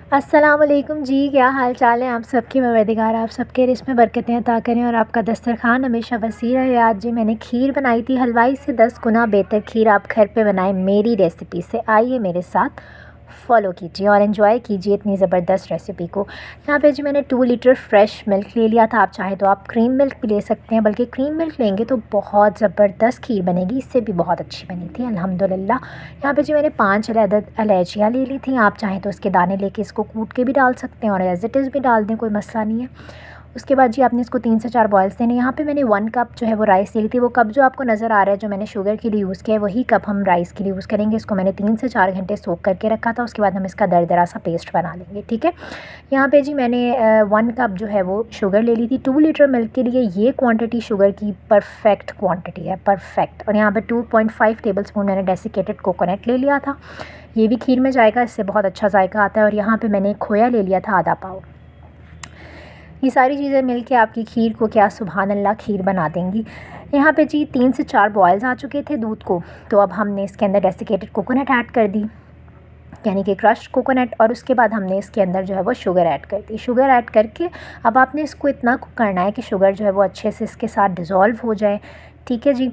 अस्सलाम वालेकुम जी, क्या हाल चाल है आप सबकी। परवरदिगार आप सबके रिज़्क़ में बरकतें अता करें और आपका दस्तरखान हमेशा वसी रहे। आज जी मैंने खीर बनाई थी, हलवाई से 10 गुना बेहतर खीर आप घर पे बनाएं मेरी रेसिपी से। आइए मेरे साथ फॉलो कीजिए और एंजॉय कीजिए इतनी ज़बरदस्त रेसिपी को। यहाँ पे जी मैंने 2 लीटर फ्रेश मिल्क ले लिया था। आप चाहे तो आप क्रीम मिल्क भी ले सकते हैं, बल्कि क्रीम मिल्क लेंगे तो बहुत ज़बरदस्त खीर बनेगी, इससे भी बहुत अच्छी बनी थी अल्हम्दुलिल्लाह। यहाँ पे जी मैंने 5 अदद इलायचियाँ ले ली थी। आप चाहें तो उसके दाने लेके इसको कूट के भी डाल सकते हैं और एज़ इट इज़ भी डाल दें, कोई मसला नहीं है। उसके बाद जी आपने इसको 3 से 4 बॉयल्स देने। यहाँ पे मैंने 1 कप जो है वो राइस ले ली थी। वो कप जो आपको नज़र आ रहा है जो मैंने शुगर के लिए यूज़ किया है, वही कप हम राइस के लिए यूज़ करेंगे। इसको मैंने 3 से 4 घंटे सोक करके रखा था। उसके बाद हम इसका दरदरा सा पेस्ट बना लेंगे, ठीक है। यहाँ पे जी मैंने 1 कप जो है वो शुगर ले ली थी। 2 लीटर मिल्क के लिए ये क्वांटिटी शुगर की परफेक्ट क्वांटिटी है, परफेक्ट। और यहाँ पे 2.5 टेबल स्पून मैंने डेसिकेटेड कोकोनट ले लिया था। ये भी खीर में जाएगा, इससे बहुत अच्छा जायका आता है। और यहाँ पे मैंने खोया ले लिया था आधा पाव। ये सारी चीज़ें मिलके आपकी खीर को क्या सुभान अल्लाह खीर बना देंगी। यहाँ पे जी 3 से 4 बॉयल्स आ चुके थे दूध को, तो अब हमने इसके अंदर डेसिकेटेड कोकोनट ऐड कर दी, यानी कि क्रश्ड कोकोनट। और उसके बाद हमने इसके अंदर जो है वो शुगर ऐड कर दी। शुगर ऐड करके अब आपने इसको इतना कुक करना है कि शुगर जो है वो अच्छे से इसके साथ डिज़ोल्व हो जाए, ठीक है जी।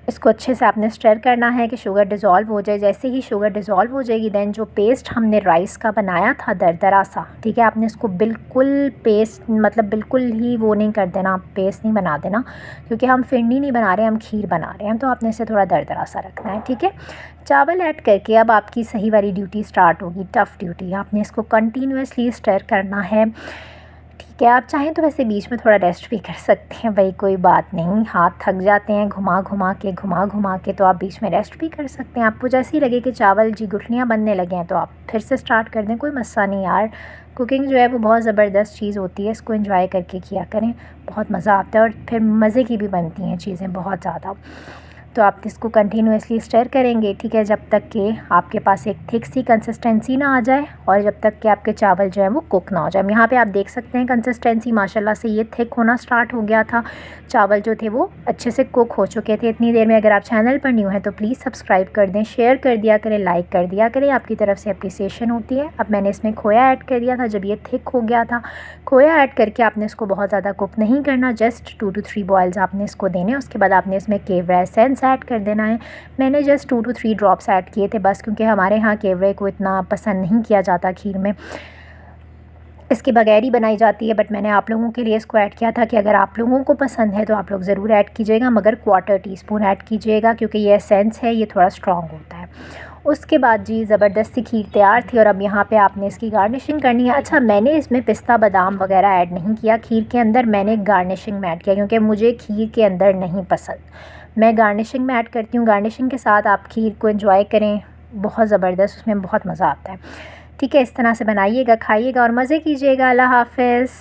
इसको अच्छे से आपने स्टर करना है कि शुगर डिज़ोल्व हो जाए। जैसे ही शुगर डिज़ोल्व हो जाएगी देन जो पेस्ट हमने राइस का बनाया था दरदरा सा, ठीक है, आपने इसको बिल्कुल पेस्ट मतलब बिल्कुल ही वो नहीं कर देना, पेस्ट नहीं बना देना, क्योंकि हम फिरनी नहीं बना रहे हैं, हम खीर बना रहे हैं। तो आपने इसे थोड़ा दरदरा सा रखना है, ठीक है। चावल ऐड करके अब आपकी सही वाली ड्यूटी स्टार्ट होगी, टफ़ ड्यूटी। आपने इसको कंटिन्यूसली स्टर करना है, ठीक है। आप चाहें तो वैसे बीच में थोड़ा रेस्ट भी कर सकते हैं, भाई कोई बात नहीं। हाथ थक जाते हैं घुमा घुमा के तो आप बीच में रेस्ट भी कर सकते हैं। आपको जैसे ही लगे कि चावल जी गुठलियाँ बनने लगे हैं तो आप फिर से स्टार्ट कर दें, कोई मसला नहीं यार। कुकिंग जो है वो बहुत ज़बरदस्त चीज़ होती है, इसको एंजॉय करके किया करें, बहुत मज़ा आता है और फिर मज़े की भी बनती हैं चीज़ें बहुत ज़्यादा। तो आप इसको कंटिन्यूसली स्टर करेंगे, ठीक है, जब तक कि आपके पास एक थिक सी कंसिस्टेंसी ना आ जाए और जब तक कि आपके चावल जो है वो कुक ना हो जाए। यहाँ पे आप देख सकते हैं कंसिस्टेंसी माशाल्लाह से ये थिक होना स्टार्ट हो गया था। चावल जो थे वो अच्छे से कुक हो चुके थे इतनी देर में। अगर आप चैनल पर न्यू हैं तो प्लीज़ सब्सक्राइब कर दें, शेयर कर दिया करें, लाइक कर दिया करें, आपकी तरफ से अप्रिसिएशन होती है। अब मैंने इसमें खोया ऐड कर दिया था जब ये थिक हो गया था। खोया ऐड करके आपने इसको बहुत ज़्यादा कुक नहीं करना, जस्ट 2 to 3 बॉयल्स आपने इसको देने। उसके बाद आपने इसमें केवड़ा एसेंस ऐड कर देना है। मैंने जस्ट 2 to 3 ड्रॉप्स ऐड किए थे बस, क्योंकि हमारे यहाँ केवड़े को इतना पसंद नहीं किया जाता खीर में, इसके बगैर ही बनाई जाती है। बट मैंने आप लोगों के लिए इसको ऐड किया था कि अगर आप लोगों को पसंद है तो आप लोग ज़रूर ऐड कीजिएगा, मगर 1/4 टीस्पून ऐड कीजिएगा, क्योंकि ये एसेंस है ये थोड़ा स्ट्रॉन्ग होता है। उसके बाद जी ज़बरदस्ती खीर तैयार थी और अब यहाँ पे आपने इसकी गार्निशिंग करनी है। अच्छा, मैंने इसमें पिस्ता बादाम वगैरह ऐड नहीं किया खीर के अंदर, मैंने गार्निशिंग में ऐड किया, क्योंकि मुझे खीर के अंदर नहीं पसंद। मैं गार्निशिंग में ऐड करती हूँ। गार्निशिंग के साथ आप खीर को एंजॉय करें, बहुत ज़बरदस्त, उसमें बहुत मज़ा आता है, ठीक है। इस तरह से बनाइएगा, खाइएगा और मज़े कीजिएगा। अल्लाह हाफ़िज़।